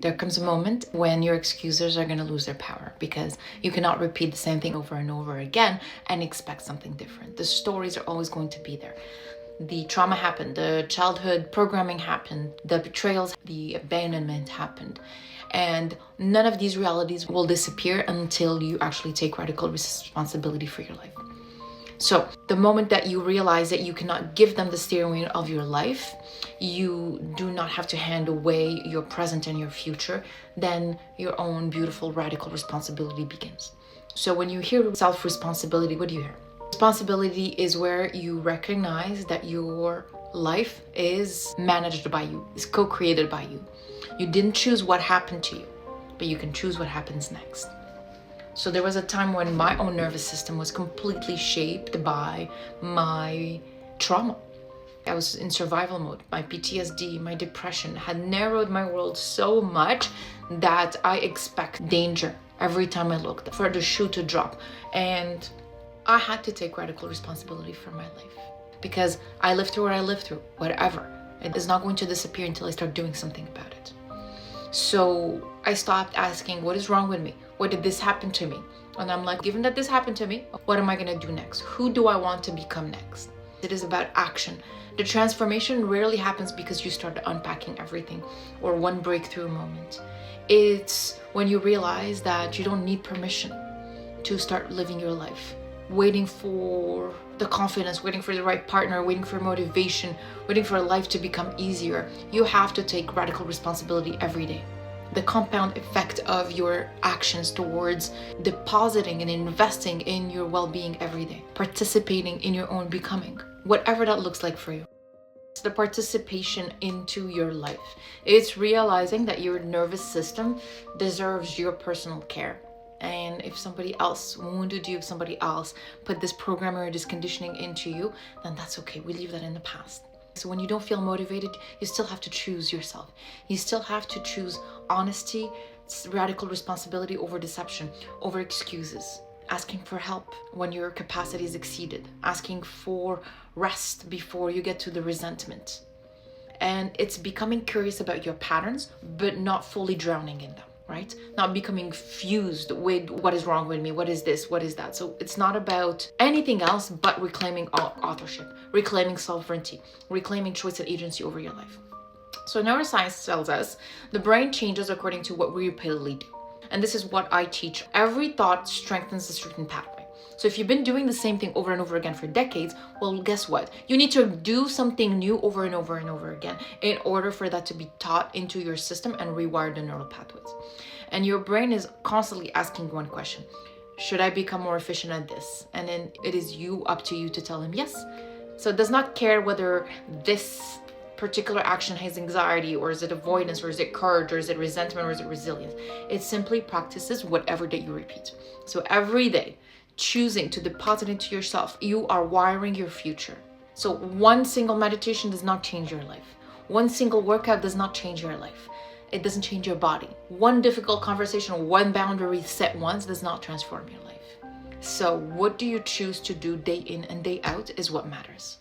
There comes a moment when your excuses are going to lose their power because you cannot repeat the same thing over and over again and expect something different. The stories are always going to be there. The trauma happened, the childhood programming happened, the betrayals, the abandonment happened. And none of these realities will disappear until you actually take radical responsibility for your life. So the moment that you realize that you cannot give them the steering wheel of your life, you do not have to hand away your present and your future, then your own beautiful radical responsibility begins. So when you hear self-responsibility, what do you hear? Responsibility is where you recognize that your life is managed by you, is co-created by you. You didn't choose what happened to you, but you can choose what happens next. So there was a time when my own nervous system was completely shaped by my trauma. I was in survival mode. My PTSD, my depression had narrowed my world so much that I expect danger every time I looked for the shoe to drop. And I had to take radical responsibility for my life because I lived through what I lived through, whatever. It is not going to disappear until I start doing something about it. So I stopped asking, what is wrong with me? What did this happen to me? And I'm like, given that this happened to me, what am I going to do next? Who do I want to become next? It is about action. The transformation rarely happens because you start unpacking everything or one breakthrough moment. It's when you realize that you don't need permission to start living your life. Waiting for the confidence, waiting for the right partner, waiting for motivation, waiting for life to become easier. You have to take radical responsibility every day. The compound effect of your actions towards depositing and investing in your well-being every day, participating in your own becoming, whatever that looks like for you. It's the participation into your life. It's realizing that your nervous system deserves your personal care. And if somebody else wounded you, if somebody else put this programming or this conditioning into you, then that's okay. We leave that in the past. So when you don't feel motivated, you still have to choose yourself. You still have to choose honesty, radical responsibility over deception, over excuses. Asking for help when your capacity is exceeded. Asking for rest before you get to the resentment. And it's becoming curious about your patterns, but not fully drowning in them. Right? Not becoming fused with what is wrong with me, what is this, what is that. So it's not about anything else but reclaiming authorship, reclaiming sovereignty, reclaiming choice and agency over your life. So neuroscience tells us the brain changes according to what we repeatedly do. And this is what I teach. Every thought strengthens a certain pathway. So if you've been doing the same thing over and over again for decades, well, guess what? You need to do something new over and over and over again in order for that to be taught into your system and rewire the neural pathways. And your brain is constantly asking one question: should I become more efficient at this? And then it is up to you to tell him yes. So it does not care whether this particular action has anxiety, or is it avoidance, or is it courage, or is it resentment, or is it resilience. It simply practices whatever that you repeat. So every day, choosing to deposit into yourself, you are wiring your future. So one single meditation does not change your life. One single workout does not change your life. It doesn't change your body. One difficult conversation, one boundary set once does not transform your life. So what do you choose to do day in and day out is what matters.